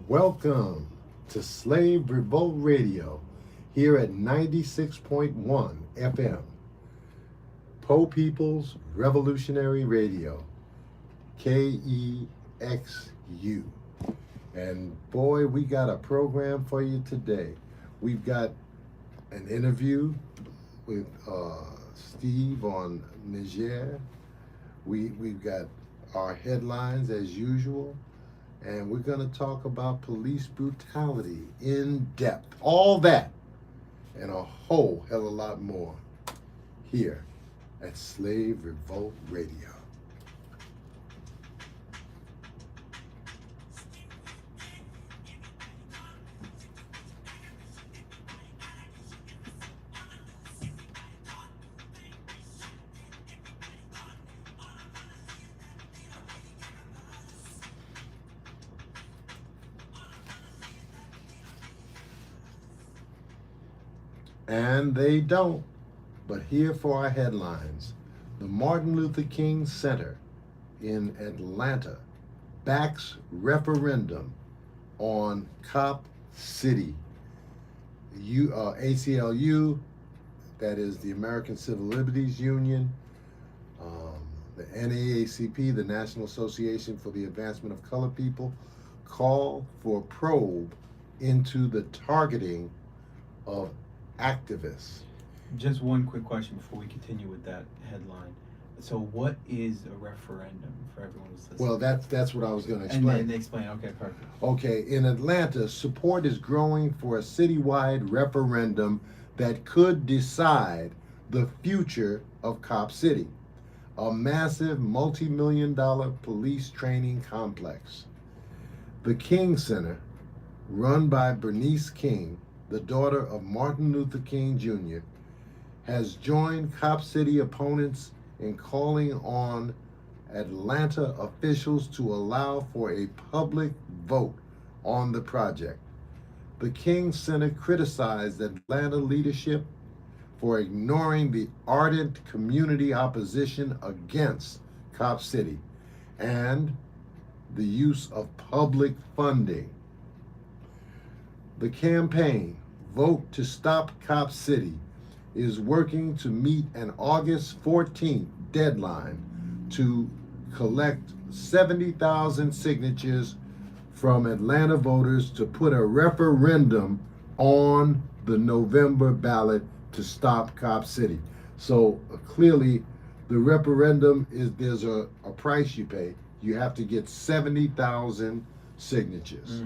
Welcome to Slave Revolt Radio here at 96.1 FM, Po People's Revolutionary Radio, KEXU. And boy, we got a program for you today. We've got an interview with Steve on Niger. We've got our headlines as usual. And we're going to talk about police brutality in depth. All that and a whole hell of a lot more here at Slave Revolt Radio. And they don't. But here for our headlines. The Martin Luther King Center in Atlanta backs referendum on Cop City. ACLU, that is the American Civil Liberties Union, the NAACP, the National Association for the Advancement of Colored People, call for a probe into the targeting of activists. Just one quick question before we continue with that headline. So what is a referendum for everyone who's listening? Well, that's what I was going to explain. And they explain, okay, perfect. Okay, in Atlanta, support is growing for a citywide referendum that could decide the future of Cop City, a massive multi-million-dollar police training complex. The King Center, run by Bernice King, the daughter of Martin Luther King Jr., has joined Cop City opponents in calling on Atlanta officials to allow for a public vote on the project. The King Center criticized Atlanta leadership for ignoring the ardent community opposition against Cop City and the use of public funding. The campaign, Vote to Stop Cop City, is working to meet an August 14th deadline to collect 70,000 signatures from Atlanta voters to put a referendum on the November ballot to stop Cop City. So clearly the referendum there's a price you pay. You have to get 70,000 signatures.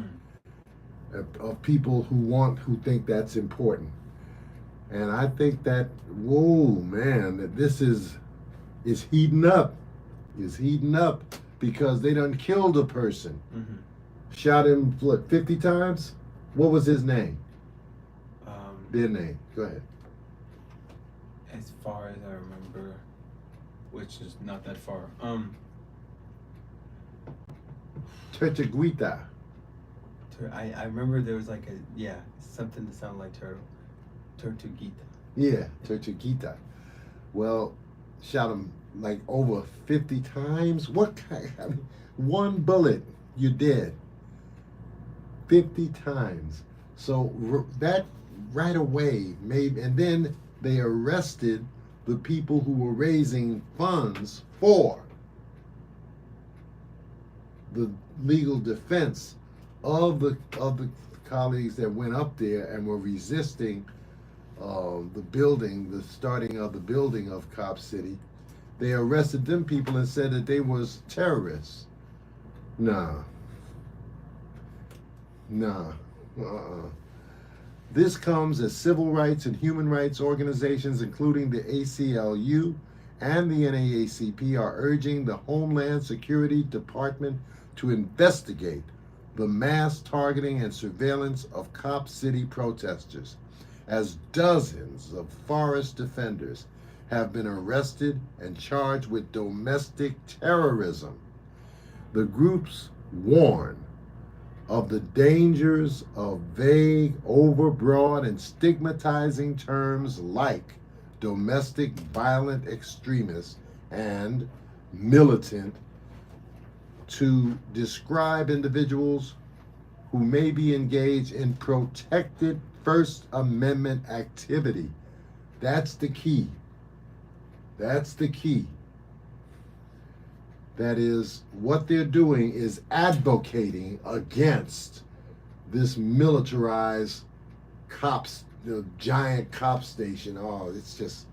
Of people who think that's important. And I think that, whoa, man, that this is heating up. Is heating up because they done killed a person. Shot him, 50 times? What was his name? Their name. Go ahead. As far as I remember, which is not that far. Tortuguita. I remember there was like something that sounded like turtle. Tortuguita. Yeah, Tortuguita. Well, shot him like over 50 times. What kind? I mean, one bullet, you're dead. 50 times. So that right away made, and then they arrested the people who were raising funds for the legal defense of the colleagues that went up there and were resisting the starting of the building of Cop City. They arrested them people and said that they was terrorists. Nah. This comes as civil rights and human rights organizations, including the ACLU and the NAACP, are urging the Homeland Security Department to investigate the mass targeting and surveillance of Cop City protesters, as dozens of forest defenders have been arrested and charged with domestic terrorism. The groups warn of the dangers of vague, overbroad, and stigmatizing terms like domestic violent extremist and militant to describe individuals who may be engaged in protected First Amendment activity. That's the key. That's the key. That is, what they're doing is advocating against this militarized cops, giant cop station. Oh, it's just.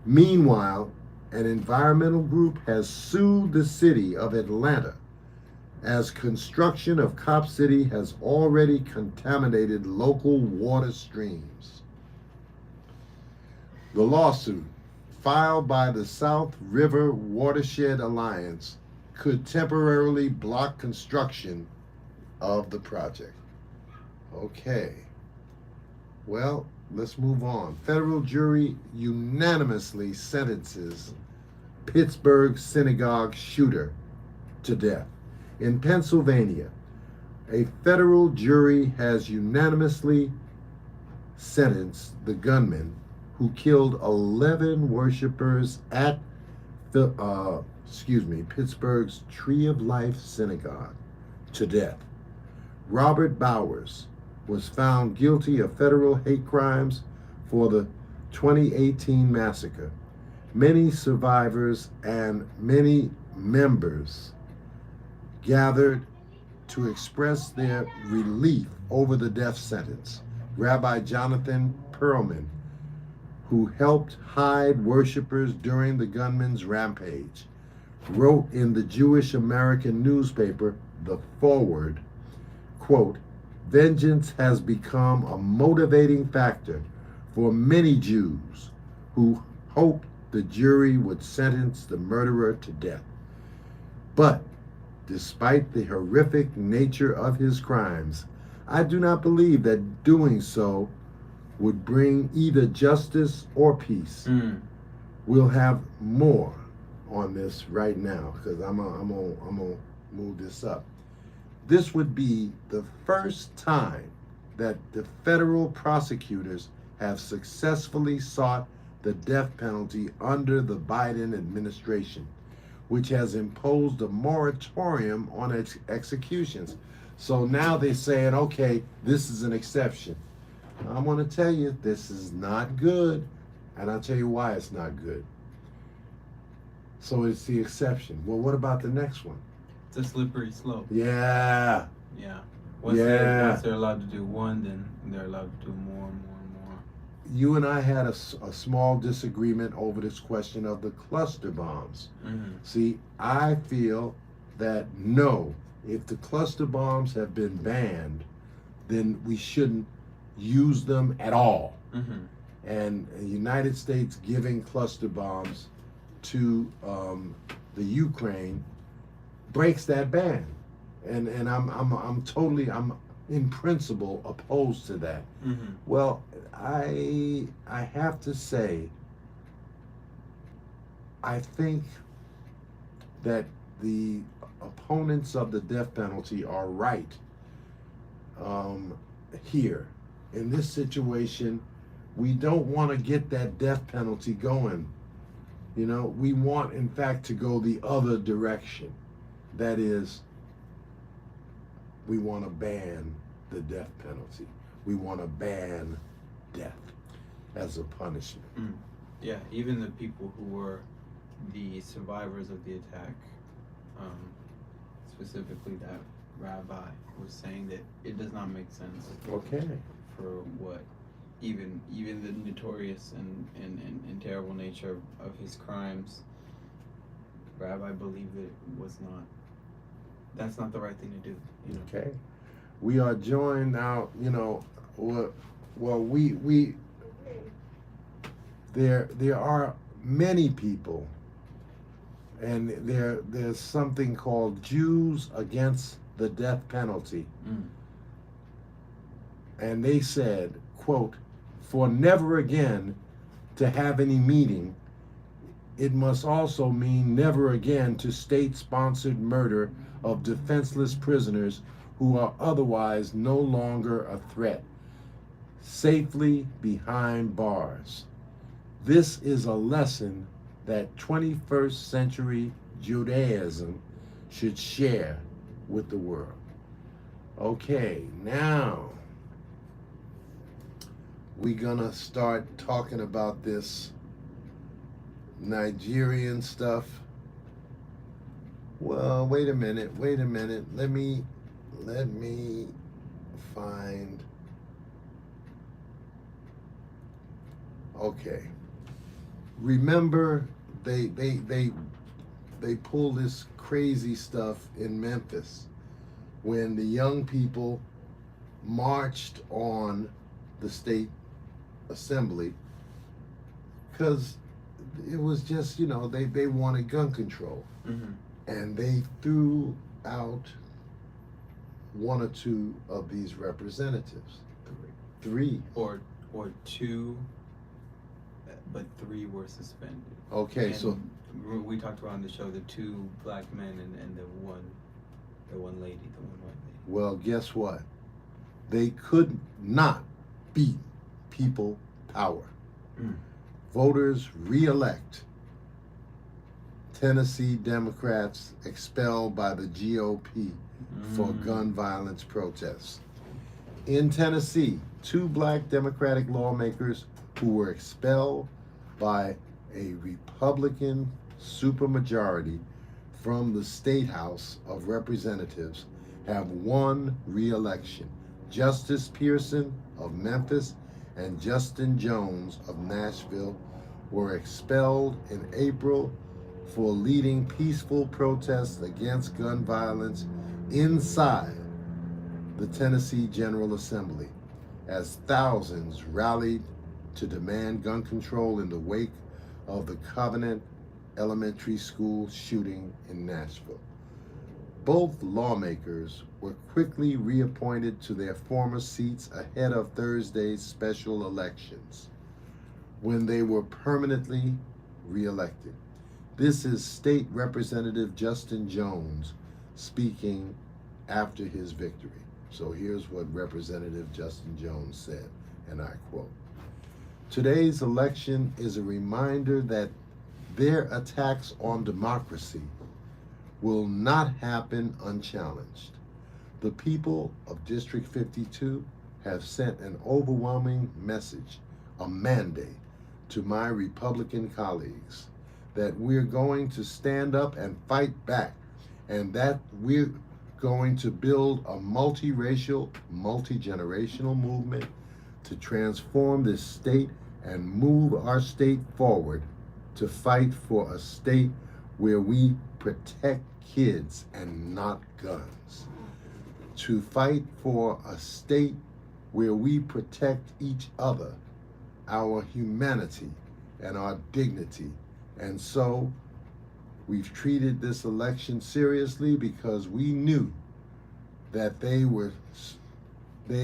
Meanwhile, an environmental group has sued the city of Atlanta as construction of Cop City has already contaminated local water streams. The lawsuit, filed by the South River Watershed Alliance, could temporarily block construction of the project. Okay. Well, let's move on. Federal jury unanimously sentences Pittsburgh synagogue shooter to death. In Pennsylvania, a federal jury has unanimously sentenced the gunman who killed 11 worshipers at the Pittsburgh's Tree of Life Synagogue to death. Robert Bowers was found guilty of federal hate crimes for the 2018 massacre. Many survivors and many members gathered to express their relief over the death sentence. Rabbi Jonathan Perlman, who helped hide worshipers during the gunman's rampage, wrote in the Jewish American newspaper, The Forward, quote, "Vengeance has become a motivating factor for many Jews who hoped the jury would sentence the murderer to death. But despite the horrific nature of his crimes, I do not believe that doing so would bring either justice or peace." We'll have more on this right now because I'm gonna move this up. This would be the first time that the federal prosecutors have successfully sought the death penalty under the Biden administration, which has imposed a moratorium on executions. So now they're saying, okay, this is an exception. I'm going to tell you, this is not good, and I'll tell you why it's not good. So it's the exception. Well, what about the next one? It's a slippery slope. Yeah. Yeah. Once they're allowed to do one, then they're allowed to do more and more and more. You and I had a small disagreement over this question of the cluster bombs. See, I feel that no, if the cluster bombs have been banned, then we shouldn't use them at all. And the United States giving cluster bombs to the Ukraine breaks that ban, and I'm totally in principle opposed to that. Well, I have to say, I think that the opponents of the death penalty are right here. In this situation, we don't want to get that death penalty going. You know, we want, in fact, to go the other direction. That is, we want to ban the death penalty. We want to ban death as a punishment. Yeah, even the people who were the survivors of the attack, specifically that rabbi, was saying that it does not make sense. Okay. For what even the notorious and terrible nature of his crimes, Rabbi believed that it was not. That's not the right thing to do. You know? Okay. We are joined now. You know, we there are many people, and there's something called Jews Against the Death Penalty. And they said, quote, "For never again to have any meaning, it must also mean never again to state-sponsored murder of defenseless prisoners who are otherwise no longer a threat, safely behind bars. This is a lesson that 21st century Judaism should share with the world." Okay, now we're gonna start talking about this Nigerian stuff. Well, wait a minute. Let me find. Okay. Remember, they pull this crazy stuff in Memphis when the young people marched on the state assembly because it was just, they wanted gun control. Mm-hmm. And they threw out one or two of these representatives. Three. Or two, but three were suspended. Okay, and so we talked about on the show the two black men and the one white lady. well, guess what? They could not beat people power. Mm. Voters re-elect Tennessee Democrats expelled by the GOP for gun violence protests. In Tennessee, two black Democratic lawmakers who were expelled by a Republican supermajority from the State House of Representatives have won re-election. Justice Pearson of Memphis and Justin Jones of Nashville were expelled in April for leading peaceful protests against gun violence inside the Tennessee General Assembly, as thousands rallied to demand gun control in the wake of the Covenant Elementary School shooting in Nashville. Both lawmakers were quickly reappointed to their former seats ahead of Thursday's special elections, when they were permanently reelected. This is State Representative Justin Jones speaking after his victory. So here's what Representative Justin Jones said, and I quote, "Today's election is a reminder that their attacks on democracy will not happen unchallenged. The people of District 52 have sent an overwhelming message, a mandate to my Republican colleagues that we're going to stand up and fight back, and that we're going to build a multiracial, multi-generational movement to transform this state and move our state forward to fight for a state where we protect kids and not guns. To fight for a state where we protect each other, our humanity and our dignity. And so we've treated this election seriously because we knew that they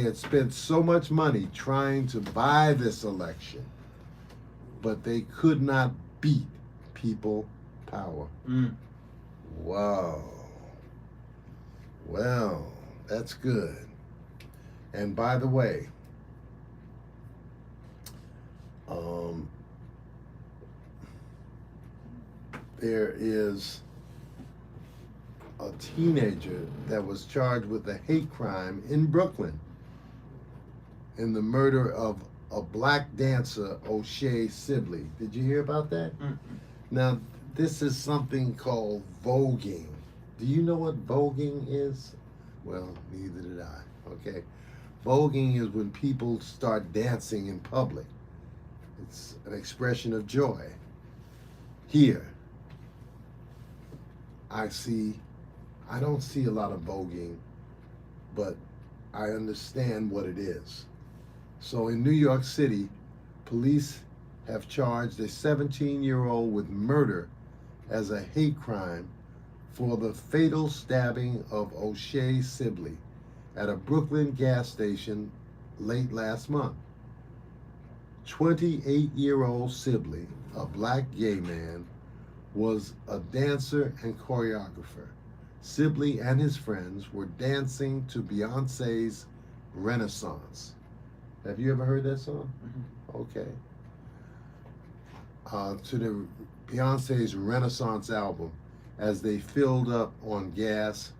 had spent so much money trying to buy this election, but they could not beat people power." Mm. Wow. Well, that's good. And by the way, there is a teenager that was charged with a hate crime in Brooklyn in the murder of a black dancer, O'Shea Sibley. Did you hear about that? Mm-mm. Now, this is something called voguing. Do you know what voguing is? Well, neither did I, okay? Voguing is when people start dancing in public. It's an expression of joy. Here, I don't see a lot of voguing, but I understand what it is. So in New York City, police have charged a 17-year-old with murder as a hate crime for the fatal stabbing of O'Shea Sibley at a Brooklyn gas station late last month. 28-year-old Sibley, a black gay man, was a dancer and choreographer. Sibley and his friends were dancing to Beyonce's Renaissance. Have you ever heard that song? Mm-hmm. Okay. To the Beyonce's Renaissance album as they filled up on gas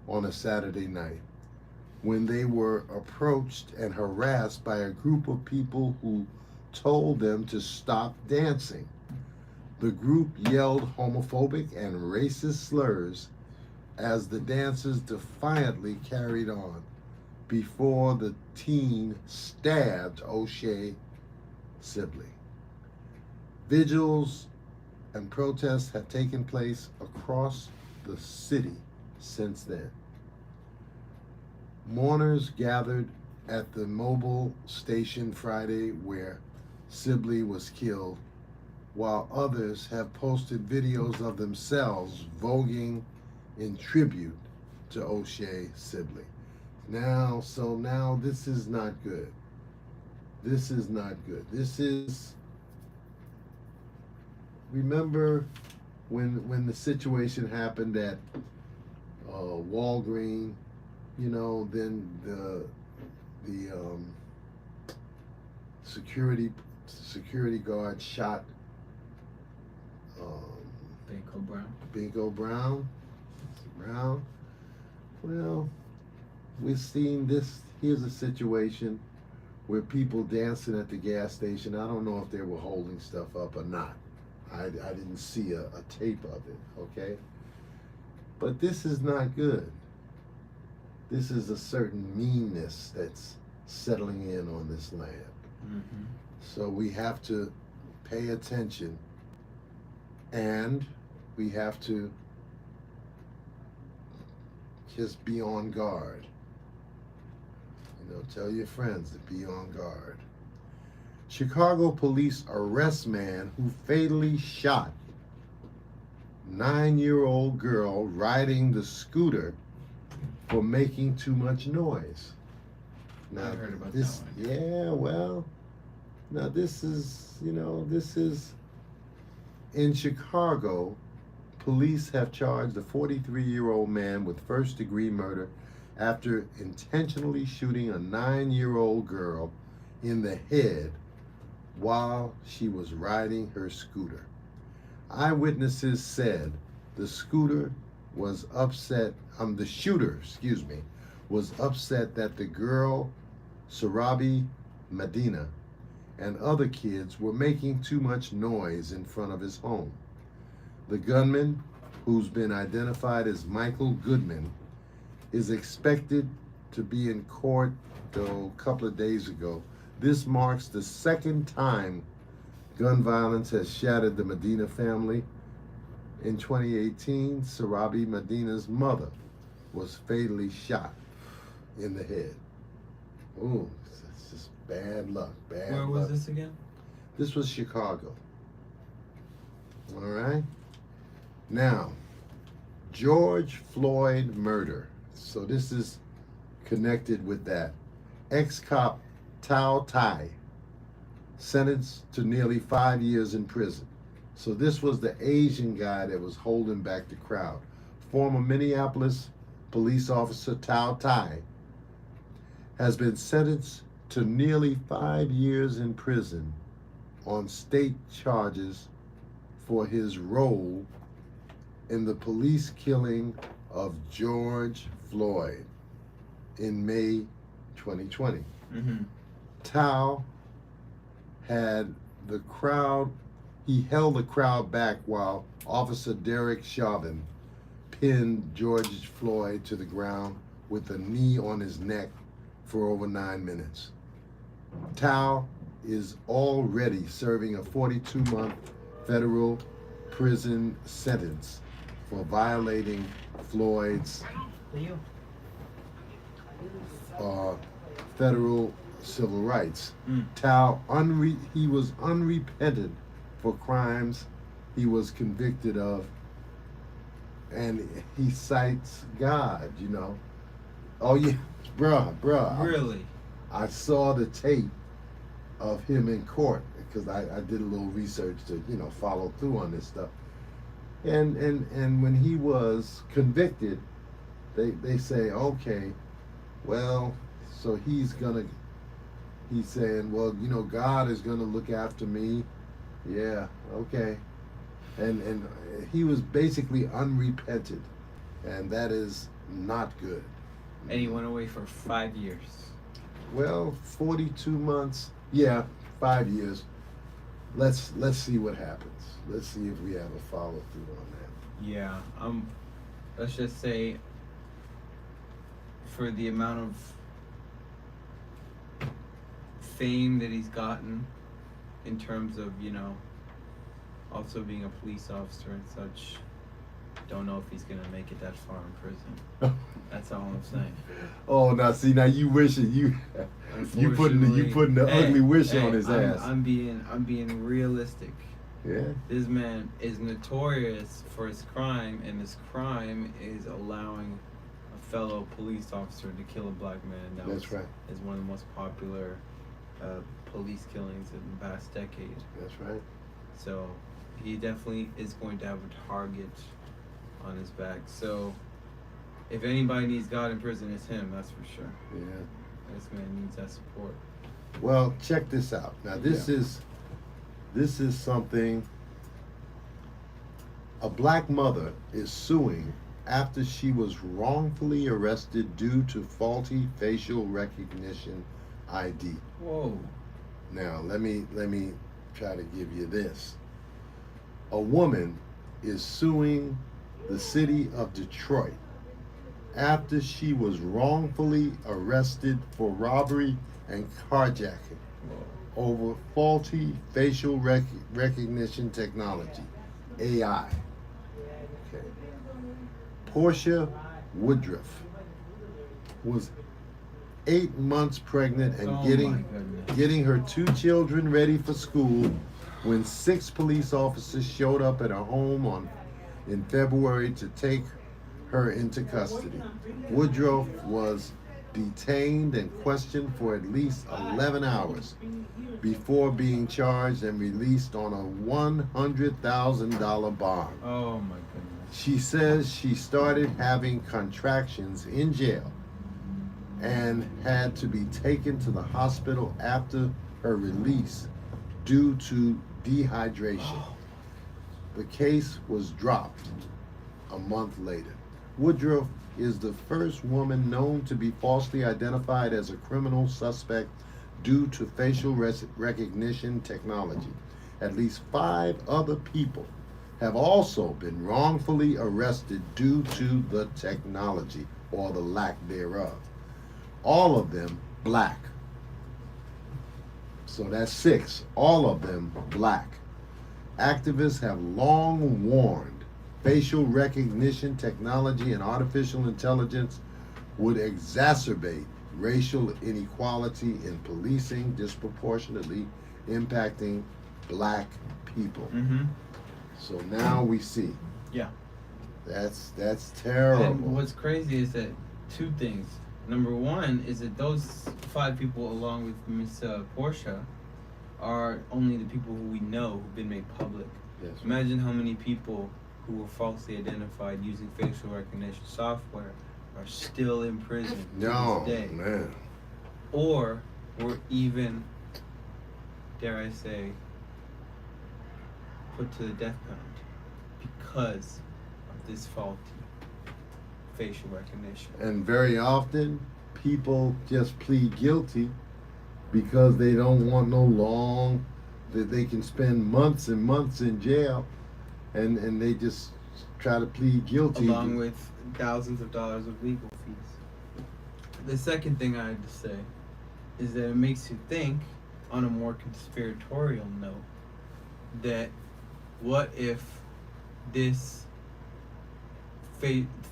on a Saturday night. when they were approached and harassed by a group of people who told them to stop dancing. The group yelled homophobic and racist slurs as the dancers defiantly carried on before the teen stabbed O'Shea Sibley. Vigils and protests have taken place across the city since then. Mourners gathered at the Mobile station Friday where Sibley was killed, while others have posted videos of themselves voguing in tribute to O'Shea Sibley. Now this is not good. This is not good. This is, remember when the situation happened at Walgreen, then the security guard shot Bingo Brown. Well, we've seen this. Here's a situation where people dancing at the gas station. I don't know if they were holding stuff up or not. I didn't see a tape of it, okay? But this is not good. This is a certain meanness that's settling in on this land. Mm-hmm. So we have to pay attention, and we have to just be on guard. Tell your friends to be on guard. Chicago police arrest man who fatally shot 9-year-old girl riding the scooter for making too much noise. Now, I heard about this, that one. yeah, well, now this is in Chicago. Police have charged a 43-year-old man with first-degree murder after intentionally shooting a 9-year-old girl in the head while she was riding her scooter. Eyewitnesses said the shooter was upset that the girl, Sarabi Medina, and other kids were making too much noise in front of his home. The gunman, who's been identified as Michael Goodman, is expected to be in court, though a couple of days ago. This marks the second time gun violence has shattered the Medina family. In 2018, Sarabi Medina's mother was fatally shot in the head. Ooh, it's just bad luck, bad luck. Where was this again? This was Chicago. All right. Now, George Floyd murder. So this is connected with that. Ex-cop Tao Tai sentenced to nearly 5 years in prison. So this was the Asian guy that was holding back the crowd. Former Minneapolis police officer Tao Tai has been sentenced to nearly 5 years in prison on state charges for his role in the police killing of George Floyd in May 2020. Mm-hmm. Tao had the crowd, he held the crowd back while Officer Derek Chauvin pinned George Floyd to the ground with a knee on his neck for over 9 minutes. Tao is already serving a 42-month federal prison sentence for violating Floyd's federal civil rights. Tao, he was unrepentant for crimes he was convicted of, and he cites God, Oh yeah, bruh. Really? I saw the tape of him in court because I did a little research to, follow through on this stuff. And when he was convicted, they say, okay, well, so he's saying, well, God is gonna look after me. Yeah, okay. And he was basically unrepentant, and that is not good. And he went away for 5 years. Well, 42 months. Yeah, 5 years. Let's see what happens. Let's see if we have a follow through on that. Yeah. Let's just say, for the amount of fame that he's gotten, in terms of, also being a police officer and such, don't know if he's gonna make it that far in prison. That's all I'm saying. Oh, now you wishing you putting the ugly wish on his ass. I'm being realistic. Yeah. This man is notorious for his crime, and his crime is allowing a fellow police officer to kill a black man. That's right. Is one of the most popular police killings in the past decade. That's right. So he definitely is going to have a target on his back. So if anybody needs God in prison, it's him. That's for sure. Yeah. This man needs that support. Well, check this out. Now this is something. A black mother is suing after she was wrongfully arrested due to faulty facial recognition ID. Whoa. Now let me try to give you this. A woman is suing the city of Detroit after she was wrongfully arrested for robbery and carjacking over faulty facial recognition technology, AI. Okay. Portia Woodruff was 8 months pregnant and getting her 2 children ready for school when 6 police officers showed up at her home in February to take her into custody. Woodruff was detained and questioned for at least 11 hours before being charged and released on a $100,000 bond. Oh my goodness. She says she started having contractions in jail and had to be taken to the hospital after her release due to dehydration. The case was dropped a month later. Woodruff is the first woman known to be falsely identified as a criminal suspect due to facial recognition technology. At least 5 other people have also been wrongfully arrested due to the technology or the lack thereof. All of them black. So that's 6. All of them black. Activists have long warned facial recognition technology and artificial intelligence would exacerbate racial inequality in policing, disproportionately impacting black people. Mm-hmm. So now we see. Yeah. That's terrible. And what's crazy is that 2 things. Number 1 is that those 5 people, along with Miss Portia, are only the people who we know who've been made public. Yes. Imagine how many people who were falsely identified using facial recognition software are still in prison to this day. Man. Or were even, dare I say, put to the death penalty because of this faulty facial recognition. And very often, people just plead guilty because they don't want that they can spend months and months in jail, and they just try to plead guilty. Along with thousands of dollars of legal fees. The second thing I had to say is that it makes you think, on a more conspiratorial note, that what if this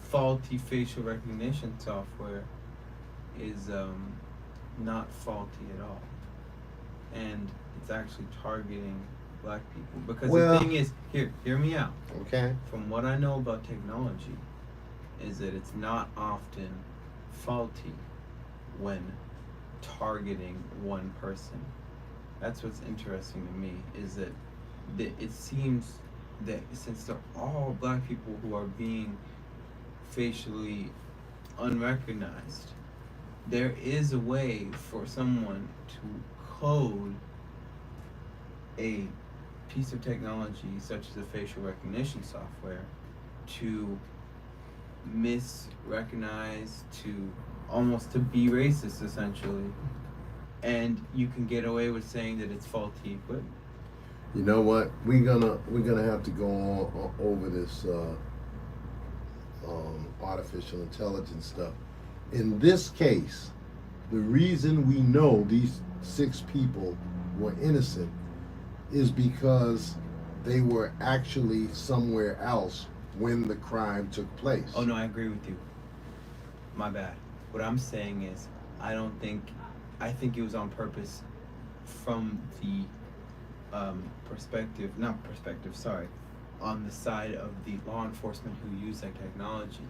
faulty facial recognition software is not faulty at all, and it's actually targeting black people? Because the thing is, hear me out. Okay. From what I know about technology, is that it's not often faulty when targeting one person. That's what's interesting to me, is that it seems that since they're all black people who are being facially unrecognized, there is a way for someone to code a piece of technology such as a facial recognition software to misrecognize, to almost to be racist essentially, and you can get away with saying that it's faulty equipment. You know what? We're gonna have to go on over this artificial intelligence stuff. In this case, the reason we know these 6 people were innocent is because they were actually somewhere else when the crime took place. Oh no, I agree with you. My bad. What I'm saying is, I think it was on purpose from the on the side of the law enforcement who use that technology.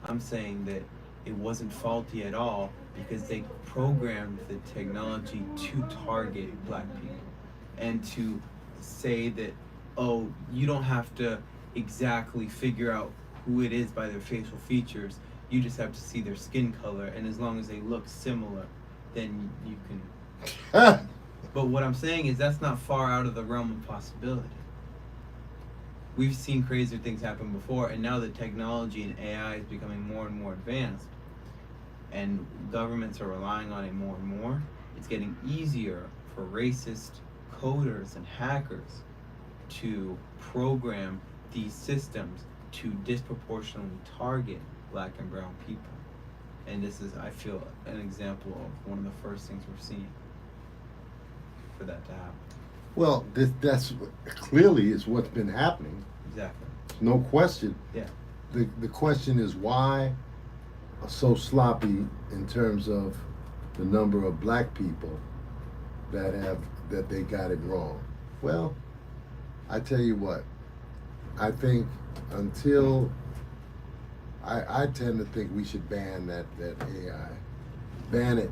I'm saying that it wasn't faulty at all because they programmed the technology to target black people and to say that, oh, you don't have to exactly figure out who it is by their facial features, you just have to see their skin color, and as long as they look similar, then you can. But what I'm saying is that's not far out of the realm of possibility. We've seen crazier things happen before, and now that technology and AI is becoming more and more advanced, and governments are relying on it more and more, it's getting easier for racist coders and hackers to program these systems to disproportionately target black and brown people. And this is, I feel, an example of one of the first things we're seeing for that to happen. Well, that's clearly is what's been happening. Exactly. No question. Yeah. The question is why so sloppy in terms of the number of black people that they got it wrong. Well, I tell you what, I think until I tend to think we should ban that AI. Ban it.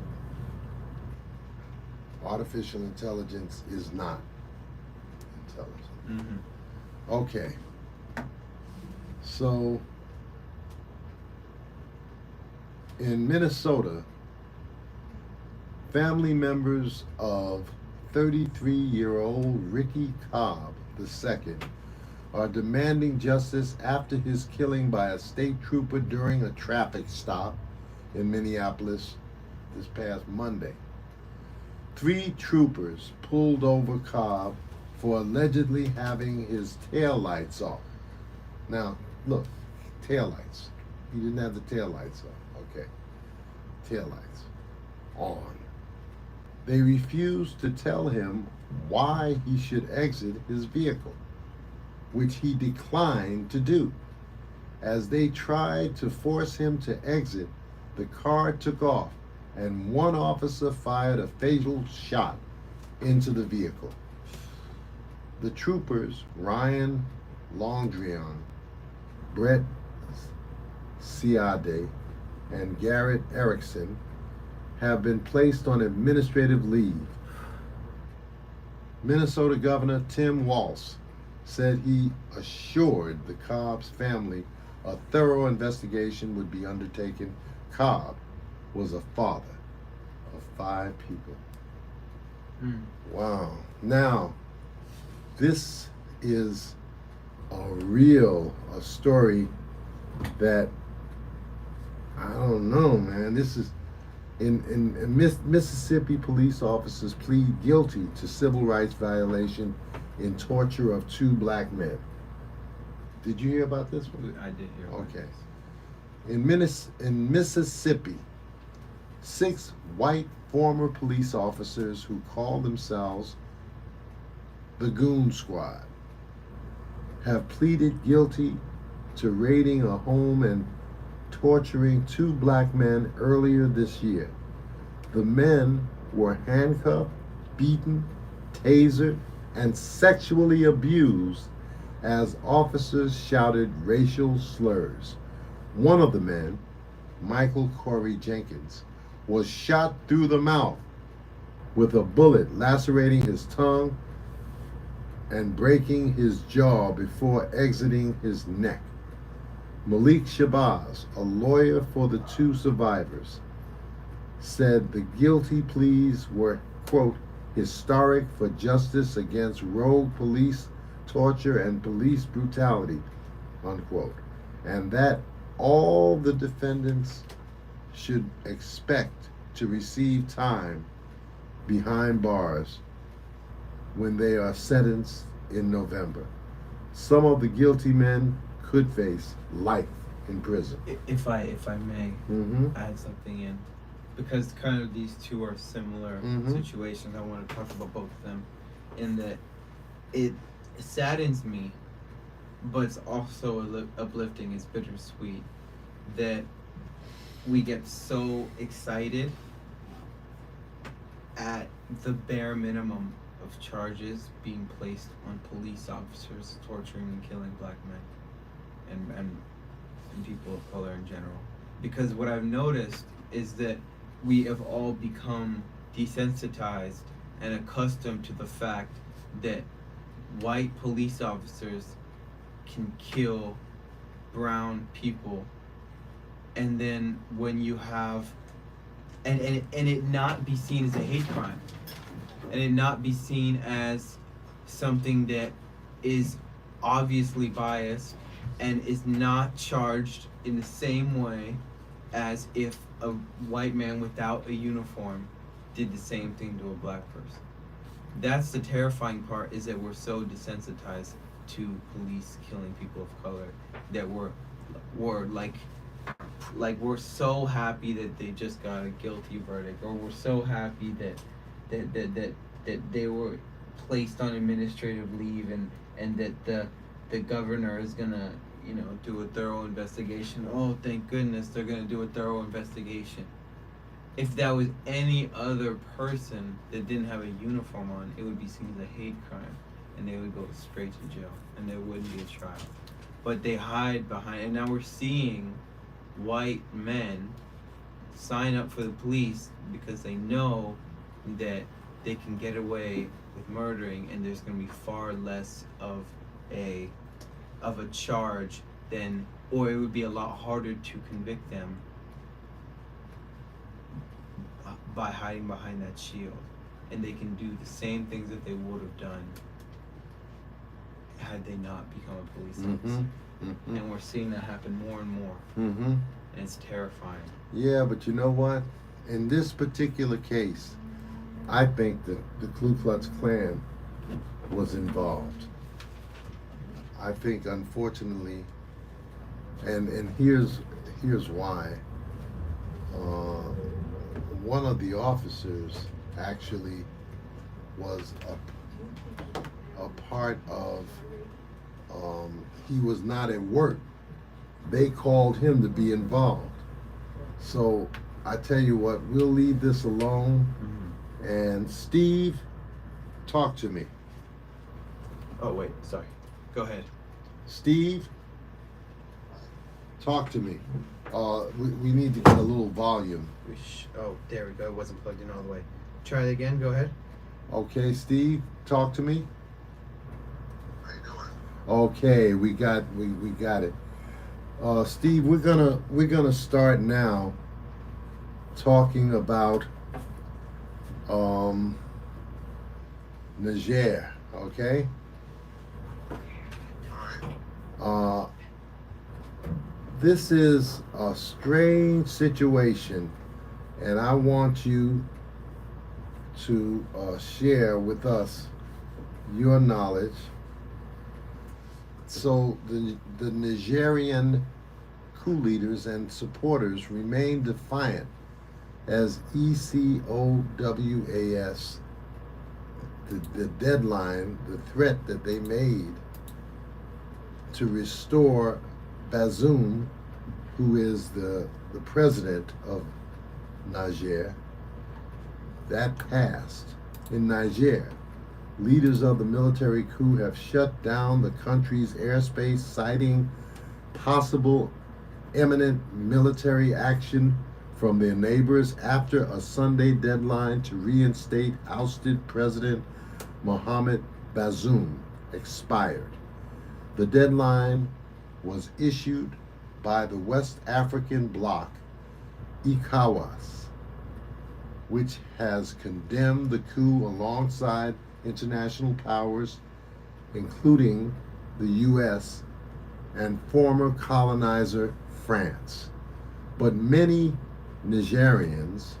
Artificial intelligence is not intelligent. Mm-hmm. Okay. So in Minnesota, family members of 33-year-old Ricky Cobb II are demanding justice after his killing by a state trooper during a traffic stop in Minneapolis this past Monday. 3 troopers pulled over Cobb for allegedly having his taillights off. Now, look, taillights. He didn't have the taillights on. Okay. Taillights on. They refused to tell him why he should exit his vehicle, which he declined to do. As they tried to force him to exit, the car took off and one officer fired a fatal shot into the vehicle. The troopers, Ryan Longdrian, Brett Siade, and Garrett Erickson, have been placed on administrative leave. Minnesota Governor Tim Walz said he assured the Cobb's family a thorough investigation would be undertaken. Cobb was a father of 5 people. Wow. Now, this is a story that, I don't know, man. This is, in Mississippi, police officers plead guilty to civil rights violation in torture of 2 black men. Did you hear about this one? I did hear about Okay. this. In Mississippi, 6 white former police officers who call themselves the Goon Squad have pleaded guilty to raiding a home and torturing 2 black men earlier this year. The men were handcuffed, beaten, tasered, and sexually abused as officers shouted racial slurs. One of the men, Michael Corey Jenkins, was shot through the mouth with a bullet lacerating his tongue and breaking his jaw before exiting his neck. Malik Shabazz, a lawyer for the 2 survivors, said the guilty pleas were, quote, historic for justice against rogue police torture and police brutality, unquote, and that all the defendants should expect to receive time behind bars when they are sentenced in November. Some of the guilty men could face life in prison. If I may Mm-hmm. add something in, because kind of these two are similar situations. I want to talk about both of them, in that it saddens me, but it's also uplifting. It's bittersweet that we get so excited at the bare minimum of charges being placed on police officers torturing and killing black men and people of color in general. Because what I've noticed is that we have all become desensitized and accustomed to the fact that white police officers can kill brown people, and then when you have and it not be seen as a hate crime, and it not be seen as something that is obviously biased and is not charged in the same way as if a white man without a uniform did the same thing to a black person. That's the terrifying part, is that we're so desensitized to police killing people of color that we're like we're so happy that they just got a guilty verdict, or we're so happy that they were placed on administrative leave, and that the governor is gonna do a thorough investigation. Oh, thank goodness they're gonna do a thorough investigation. If that was any other person that didn't have a uniform on, it would be seen as a hate crime, and they would go straight to jail, and there wouldn't be a trial. But they hide behind, and now we're seeing white men sign up for the police because they know that they can get away with murdering, and there's going to be far less of a charge than, or it would be a lot harder to convict them by hiding behind that shield, and they can do the same things that they would have done had they not become a police officer. And we're seeing that happen more and more, and it's terrifying. Yeah, but you know what? In this particular case, I think that the Ku Klux Klan was involved. I think, unfortunately, and here's why. One of the officers actually was a part of. He was not at work. They called him to be involved. So I tell you what, we'll leave this alone. And Steve, talk to me. Oh wait, sorry. Go ahead. Steve, talk to me. We need to get a little volume. Oh, there we go. It wasn't plugged in all the way. Try it again. Go ahead. Okay, Steve, talk to me. How you doing? Okay, we got it. Steve, we're gonna start now talking about Niger. Okay. All right. This is a strange situation, and I want you to share with us your knowledge. So the Nigerian coup leaders and supporters remain defiant as ECOWAS, the deadline, the threat that they made to restore Bazoum, who is the president of Niger, that passed in Niger. Leaders of the military coup have shut down the country's airspace, citing possible imminent military action from their neighbors after a Sunday deadline to reinstate ousted President Mohamed Bazoum expired. The deadline was issued by the West African bloc, ECOWAS, which has condemned the coup alongside international powers, including the U.S. and former colonizer France. But many Nigerians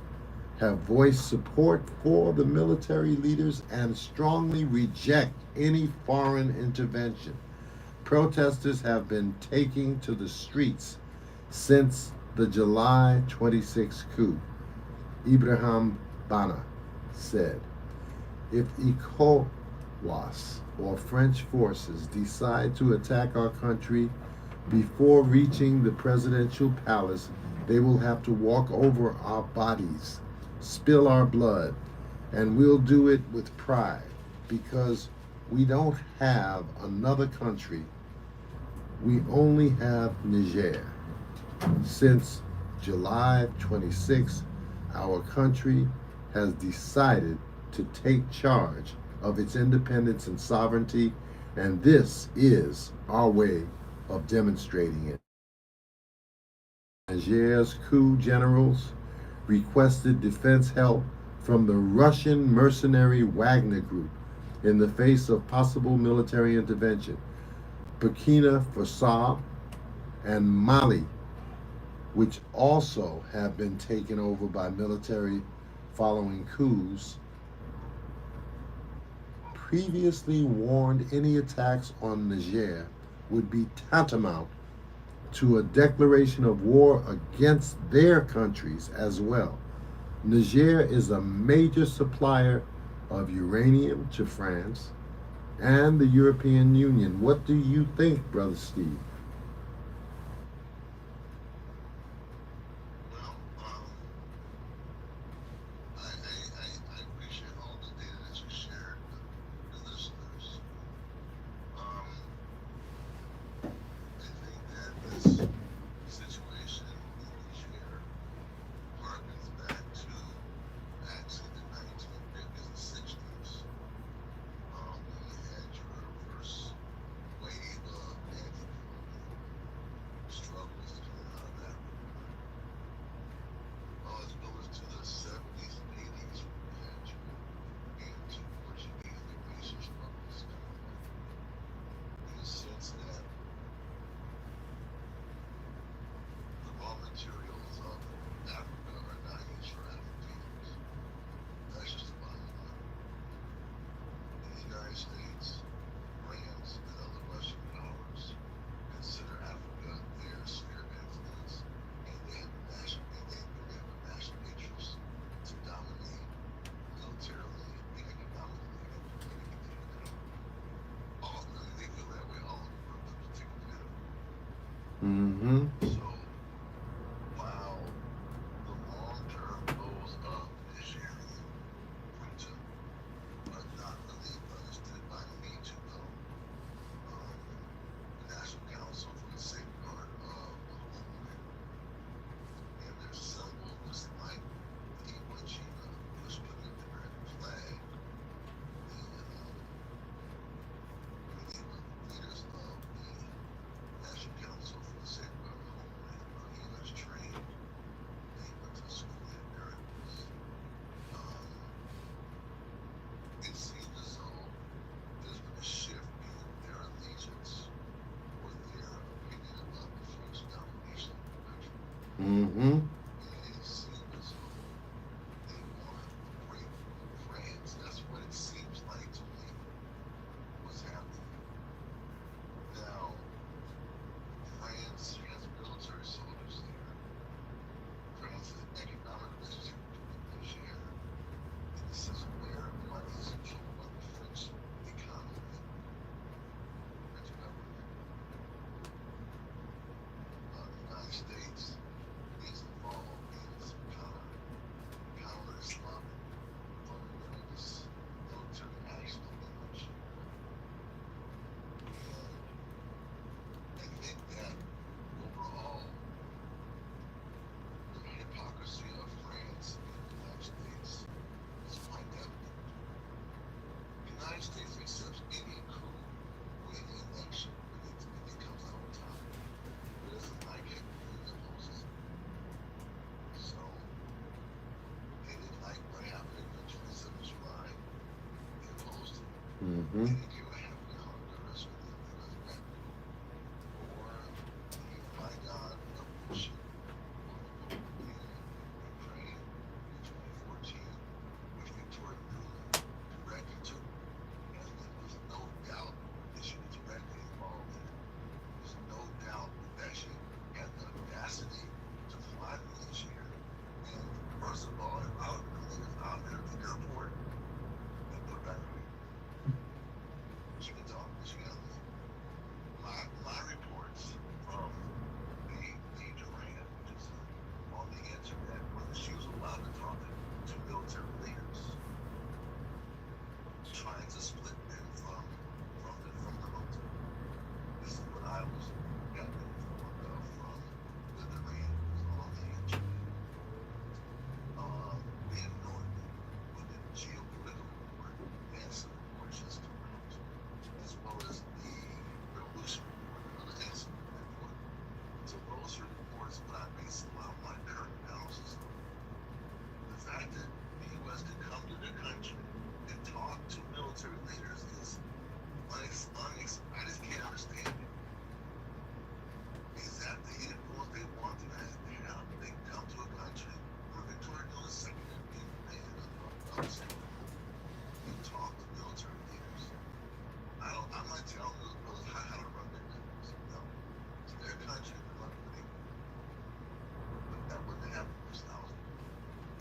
have voiced support for the military leaders and strongly reject any foreign intervention. Protesters have been taking to the streets since the July 26 coup. Ibrahim Bana said, if ECOWAS or French forces decide to attack our country before reaching the presidential palace, they will have to walk over our bodies, spill our blood, and we'll do it with pride because we don't have another country. We only have Niger. Since July 26, our country has decided to take charge of its independence and sovereignty, and this is our way of demonstrating it. Niger's coup generals requested defense help from the Russian mercenary Wagner Group in the face of possible military intervention. Burkina Faso and Mali, which also have been taken over by military following coups, previously warned any attacks on Niger would be tantamount to a declaration of war against their countries as well. Niger is a major supplier of uranium to France and the European Union. What do you think, Brother Steve? Well, I appreciate all the data that you shared with the listeners. I think that this situation in Niger harkens back to actually the 1950s and 60s, when we had your first wave of anti-colonial struggles coming out of Africa. As well as to the 70s and 80s, when we had your anti-Portuguese liberation struggles coming up. In the sense that the raw materials of Africa are not used for Africans. That's just the bottom line. In the United States, France and other Western powers consider Africa their sphere of influence, and they have a national interest to dominate militarily, economically, and politically. They feel that way all over the particular network. Mm-hmm. So while the long-term goals of Nigerian Prensa are not really understood by me too well, the National Council for the Safeguard of the Homeland and their symbol looks like the Iwachina, which put in their flag, the leaders of the National Council for the Safeguard of the Homeland are English trained. They went to school in Americans. It seems as though there's been a shift in their allegiance or their opinion about the French domination of the country. Mm-hmm. And it seems as though they want a break from France. That's what it seems like to me what's happening. Now, France has military soldiers there. France has an economic relationship with Niger in the sense where money is controlled by the French economy, French government. The United States is involved in some counter-Islamic fundamentalist military action in Nigeria. And I think that overall, the hypocrisy of France and the United States is quite evident. The United States accepts any coup win election when it comes out on top. It doesn't like it when it opposes it. So they didn't like what happened on 27th July. They opposed it. Mm-hmm. They didn't care what happened in Honduras when it was that coup. Or the by God revolution or the Union.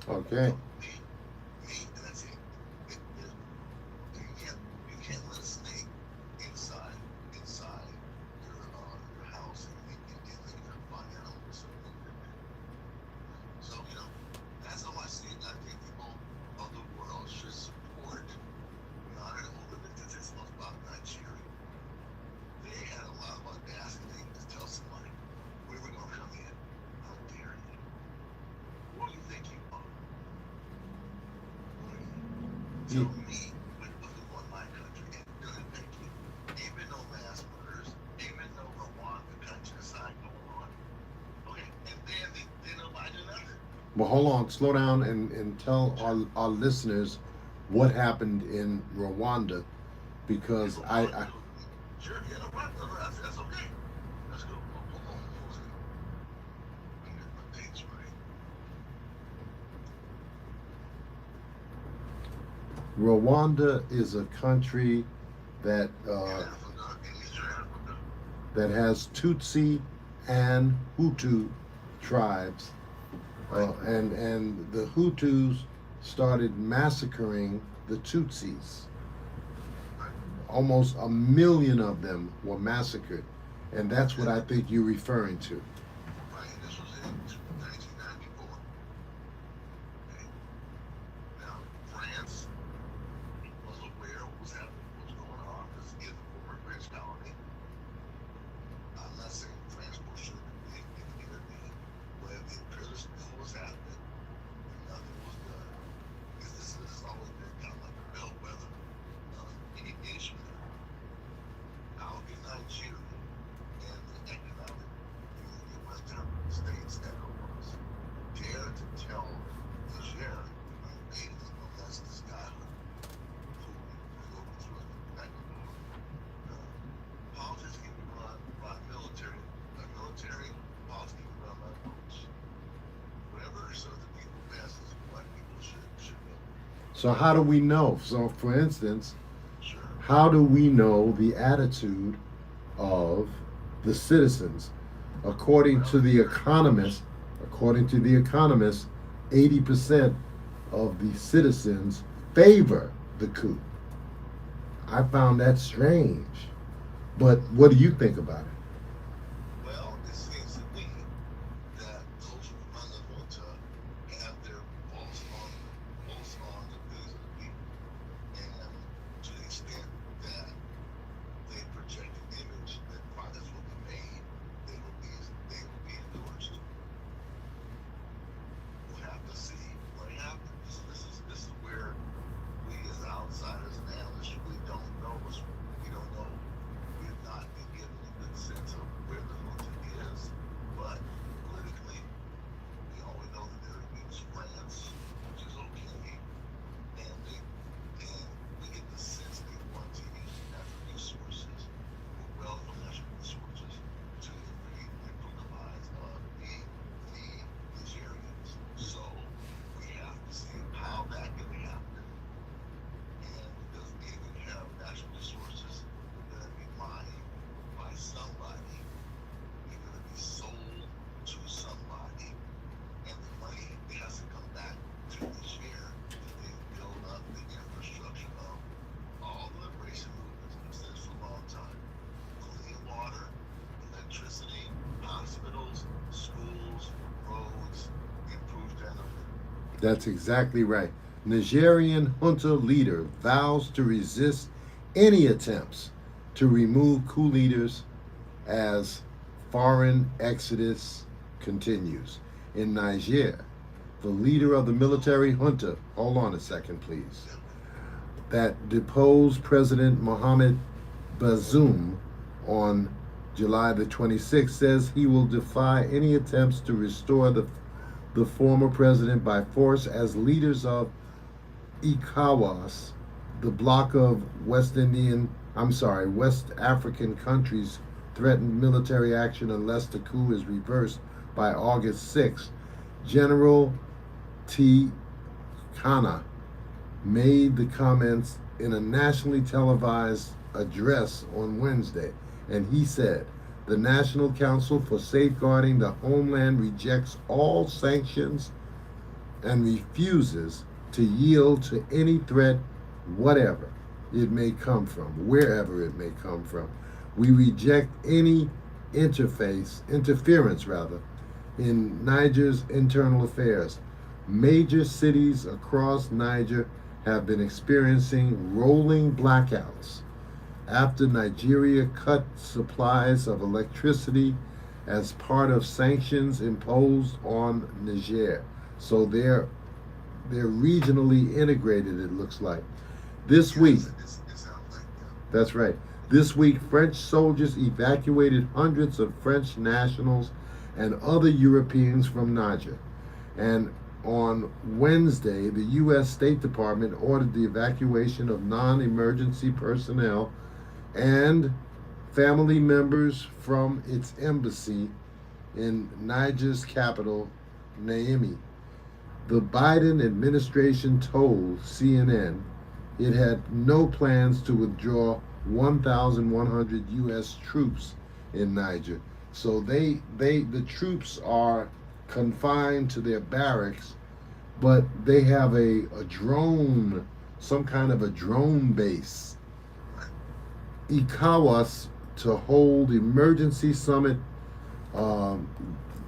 Okay. Meat, and that's it. You can't let a snake inside your house and think you're a fun animal or something. So, that's how I see it. I think people of the world should support not an older because it's about Nigeria. They had a lot of audacity to tell somebody, we were going to come in. How dare you? Who do you think you are? Tell me when you want my country and good thank you. Ain't been no mass murders, ain't been no Rwanda country aside going on. Okay, and then nobody do nothing. Well, hold on, slow down and tell our listeners what happened in Rwanda, because I Sure, yeah, no problem. That's okay. Let's go. Hold on. I get my dates right. Rwanda is a country that Africa, in Eastern Africa. that has Tutsi and Hutu tribes, and the Hutus started massacring the Tutsis. Right. Almost 1 million of them were massacred, and that's what I think you're referring to. Right, and this was in 1994. Okay. Now, France was aware of what was going on. This is the former French colony. I'm not saying France should intervene, but the imperialists knew what was happening, and nothing was done. Because this has always been kind of like a bellwether of any nation. Out in Nigeria and the economic community of West African states that was dare to tell Niger invading the molest this guy who overthrew the Bangalore. Politics can be run by military, politics can be run by coach. Whatever serves the people best is what people should know. So how do we know? So, for instance, Sure. how do we know the attitude of the citizens? According to the Economist, 80% of the citizens favor the coup. I found that strange. But what do you think about it? Well, it seems to me that those who run the junta have their pulse on the feelings of the people, and to the extent that they project an image that products will be made, they will be endorsed. We'll have to see what happens. This is where we as outsiders and analysts really don't know. We don't know. We have not been given a good sense of where the junta is, but politically, we always know that they're against France, which is okay, and we get the sense they want to use natural resources, wealth of natural resources, to improve the lives of the Nigerians. So we have to see how that can happen, and because they would have natural resources that are be mined by somebody, they're going to be sold to somebody, and the money has to come back to the share that they build up the infrastructure of all the liberation movements that exist for a long time. Clean water, electricity, hospitals, schools, roads, improved standard of living. That's exactly right. Nigerian junta leader vows to resist any attempts to remove coup leaders as foreign exodus continues. In Niger, the leader of the military junta, hold on a second please, that deposed President Mohamed Bazoum on July the 26th, says he will defy any attempts to restore the former president by force as leaders of ECOWAS, the bloc of West African countries, threatened military action unless the coup is reversed by August 6th. General T. Kana made the comments in a nationally televised address on Wednesday, and he said, "The National Council for Safeguarding the Homeland rejects all sanctions and refuses to yield to any threat, whatever it may come from, wherever it may come from. We reject any interference rather, in Niger's internal affairs. Major cities across Niger have been experiencing rolling blackouts after Nigeria cut supplies of electricity as part of sanctions imposed on Niger. So they're regionally integrated, it looks like. This week, that's right. This week, French soldiers evacuated hundreds of French nationals and other Europeans from Niger. And on Wednesday, the U.S. State Department ordered the evacuation of non-emergency personnel and family members from its embassy in Niger's capital, Niamey. The Biden administration told CNN it had no plans to withdraw 1,100 U.S. troops in Niger. So the troops are confined to their barracks, but they have a drone, some kind of a drone base. ECOWAS to hold emergency summit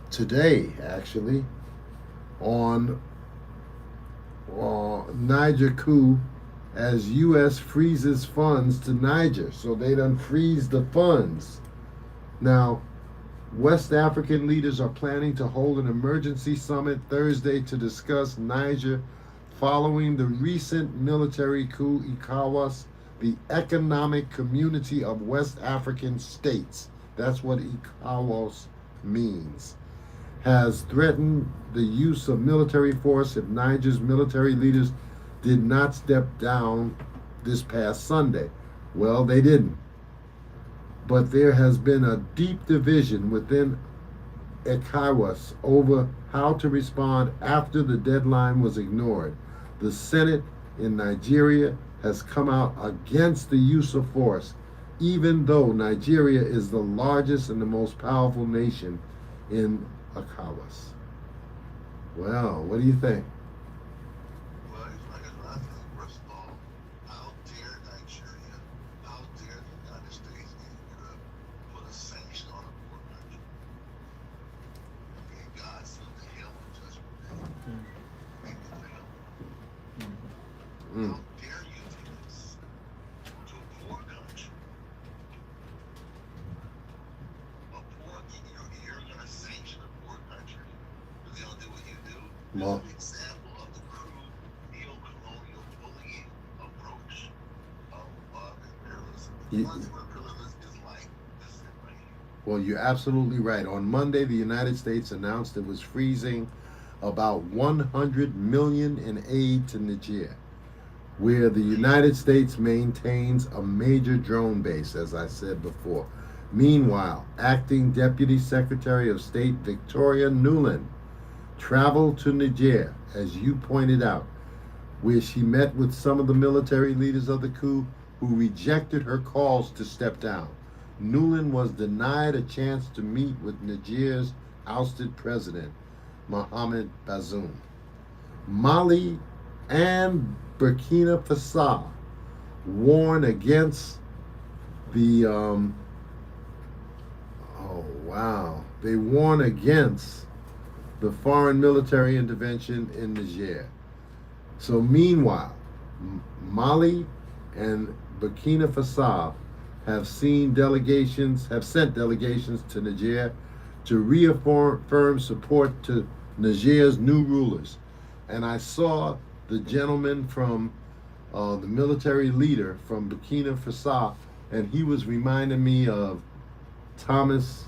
today, actually, on Niger coup as U.S. freezes funds to Niger. So they done freeze the funds. Now, West African leaders are planning to hold an emergency summit Thursday to discuss Niger following the recent military coup. ECOWAS, the Economic Community of West African States, that's what ECOWAS means, has threatened the use of military force if Niger's military leaders did not step down this past Sunday. Well, they didn't. But there has been a deep division within ECOWAS over how to respond after the deadline was ignored. The Senate in Nigeria has come out against the use of force, even though Nigeria is the largest and the most powerful nation in ECOWAS. Well, what do you think? Well, I think, first of all, how dare Nigeria, how dare the United States and Europe put a sanction on a poor country? May God send the hell in judgment day. Make it hell. How dare you do this to a poor country? You're going to sanction a poor country because they don't do what you do? Well, An example of the crude neo-colonial bullying approach of imperialism. You- That's what imperialism is like. This is right here. Well, you're absolutely right. On Monday, the United States announced it was freezing about 100 million in aid to Niger, where the United States maintains a major drone base, as I said before. Meanwhile, Acting Deputy Secretary of State Victoria Nuland traveled to Niger, as you pointed out, where she met with some of the military leaders of the coup who rejected her calls to step down. Nuland was denied a chance to meet with Niger's ousted president, Mohamed Bazoum. Mali and Burkina Faso warn against the they warn against the foreign military intervention in Niger. So meanwhile, Mali and Burkina Faso have sent delegations to Niger to reaffirm support to Niger's new rulers. And I saw the gentleman from the military leader from Burkina Faso, and he was reminding me of Thomas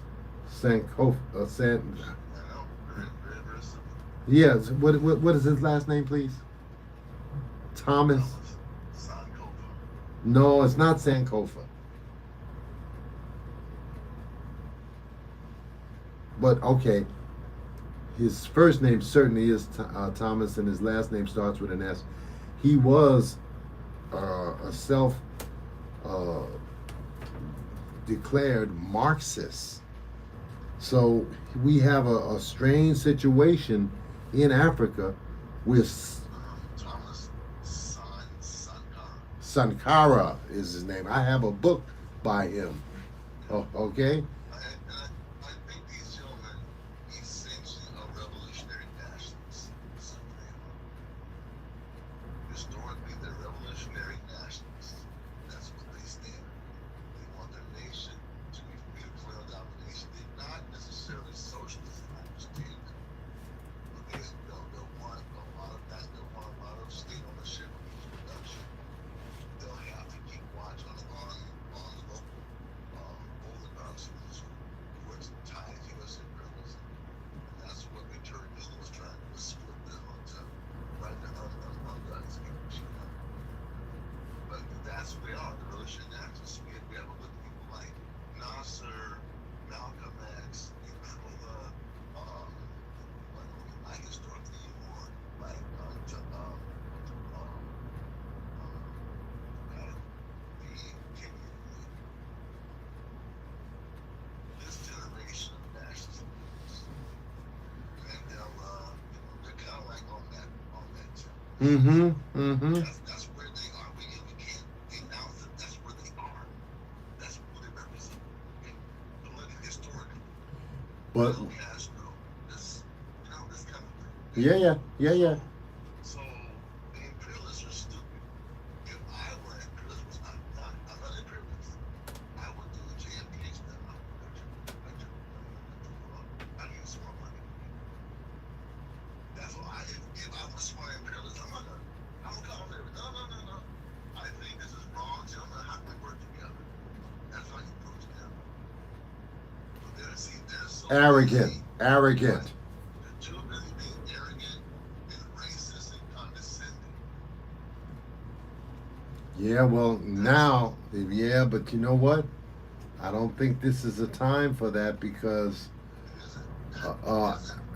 Sankofa. I know. Very, very, very simple. Yes. What is his last name, please? Thomas. Sankofa. No, it's not Sankofa. But okay, his first name certainly is Thomas, and his last name starts with an S. He was a self-declared Marxist. So we have a strange situation in Africa with Thomas Sankara. Sankara is his name. I have a book by him. Oh, okay. I think these gentlemen essentially are revolutionary nationalists. That's what they are. Historically, they're revolutionary nationalists. That's what they stand for. They want their nation to be free of colonial domination. They're not necessarily socialists, I understand that. But they'll want a lot of that. They'll want a lot of state ownership of each production. They'll have to keep watch on the local oligarchs who are tied to U.S. imperialism. And that's what Victoria Newland was trying to split them onto right now on guns. But that's who they are, the revolutionary nationalists. We have a look at people like Nasser, Malcolm X, Nkrumah, like historically more like this generation of nationalists, and they're kind of like on that tip. That's where they are. We can't announce that that's where they are. That's who they represent. Politically, historically. But Fidel Castro, this kind of thing. yeah. So the imperialists are stupid. If I were an imperialist, I'm not an imperialist. I would do the JFK stuff. I need some more money. That's why if I was smart imperialist, I'm gonna call them. No. I think this is wrong, gentlemen. How can we work together? That's how you approach them. But they're so Arrogant. They're too busy being arrogant and racist and condescending. Yeah, well, now, yeah, but you know what? I don't think this is a time for that because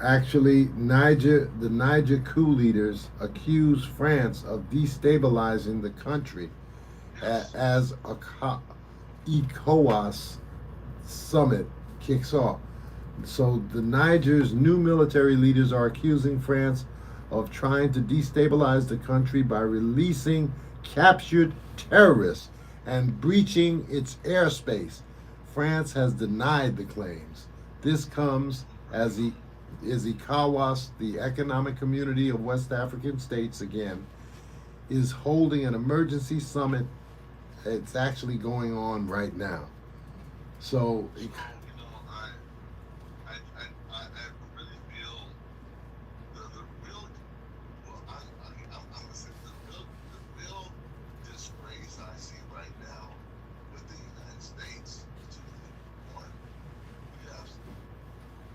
actually, the Niger coup leaders accuse France of destabilizing the country as a ECOWAS summit kicks off. So the Niger's new military leaders are accusing France of trying to destabilize the country by releasing captured terrorists and breaching its airspace. France has denied the claims. This comes as ECOWAS, the Economic Community of West African States, again, is holding an emergency summit. It's actually going on right now. So, I really feel the real, well, I'm gonna say the real disgrace I see right now with the United States is two things. One, we have,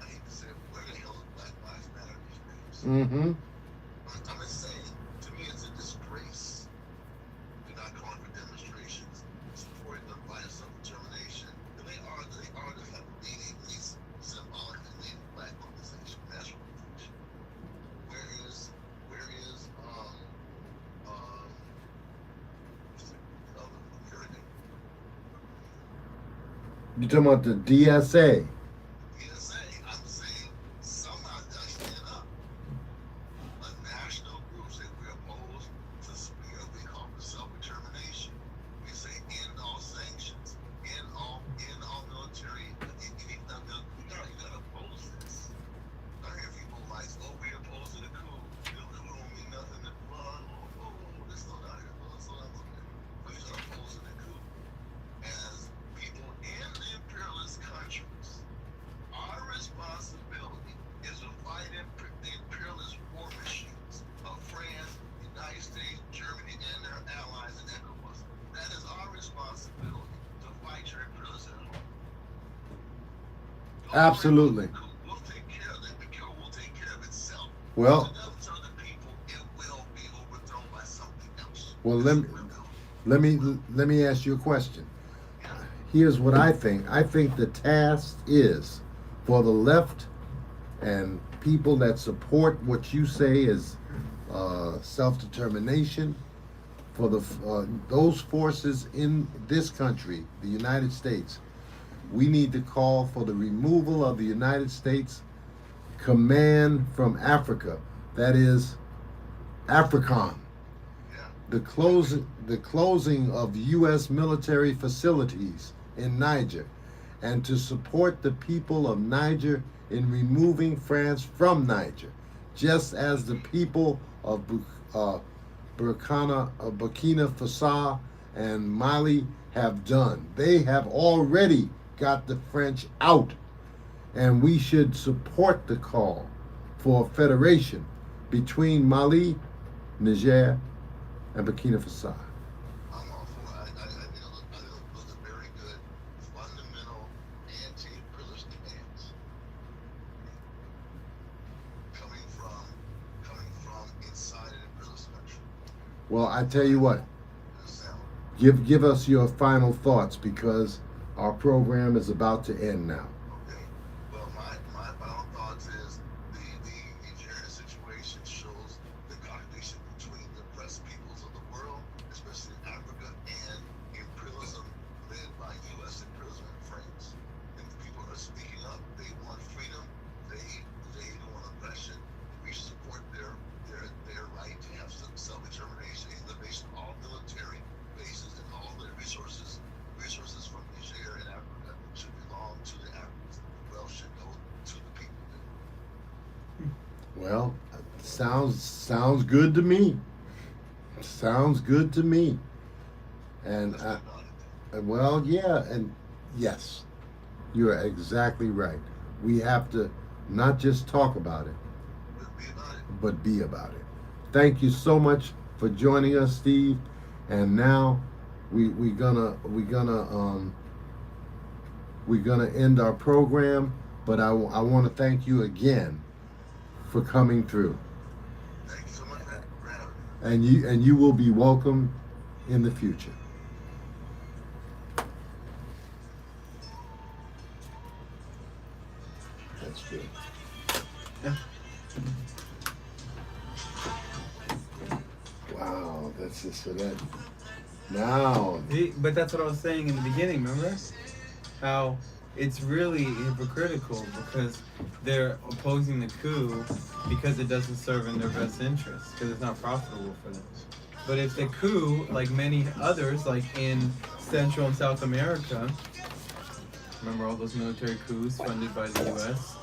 I hate to say it, where the hell is Black Lives Matter these days? I'm gonna say, to me, it's a disgrace. They're not calling for demonstrations, supporting the right of self-determination. And they are the kind of leading, at least symbolically leading black organization, national organization. Where is the other American? you're talking about the DSA. PSA, I'm saying somebody's got to stand up. A national group say we're opposed to we call for self-determination. We say end all sanctions, end all military. You gotta oppose this. I hear people like, oh, we're opposed to the coup. The coup don't mean nothing. Let's slow down here. Let's slow down a little bit. We're just opposed to the coup. As people in the imperialist countries, our responsibility is to fight the imperialist war machines of France, the United States, Germany, and their allies in ECOWAS. That is our responsibility, to fight your imperialists at home. Absolutely. We'll take care of that. The coup will take care of itself. Well, To the people, it will be overthrown by something else. well, let me ask you a question. Here's what I think. I think the task is for the left and people that support what you say is self-determination, for those forces in this country, the United States. We need to call for the removal of the United States command from Africa. That is, AFRICOM, Yeah. the closing of U.S. military facilities in Niger, and to support the people of Niger in removing France from Niger, just as the people of Burkina Faso and Mali have done. They have already got the French out, and we should support the call for a federation between Mali, Niger, and Burkina Faso. I'm all for it. I think those are very good, fundamental, anti-imperialist demands. Coming from inside an imperialist country. Well, I tell you what, Sound. give us your final thoughts, because our program is about to end now. Okay. Well, my final thoughts is the Nigerian situation shows the contradiction between the oppressed peoples of the world, especially in Africa, and imperialism led by U.S. imperialism and France. And the people are speaking up. They want freedom. They don't want oppression. We support their right to have some self-determination in the base of all military bases and all the resources from Niger and Africa should belong to the Africans. The wealth should go to the people there. Well, sounds good to me. Sounds good to me. And Let's be about it. well, yeah, and yes, you are exactly right. We have to not just talk about it, Let's be about it. but be about it. Thank you so much for joining us, Steve. And now we're gonna end our program. But I want to thank you again for coming through. Thank you so much for having me. And you will be welcome in the future. That's good. Wow, that's just so that now. But that's what I was saying in the beginning, remember? How it's really hypocritical because they're opposing the coup because it doesn't serve in their best interest, because it's not profitable for them. But if the coup, like many others, like in Central and South America, remember all those military coups funded by the U.S.,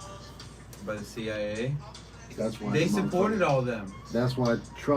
by the CIA? That's why They the supported all of them. That's why Trump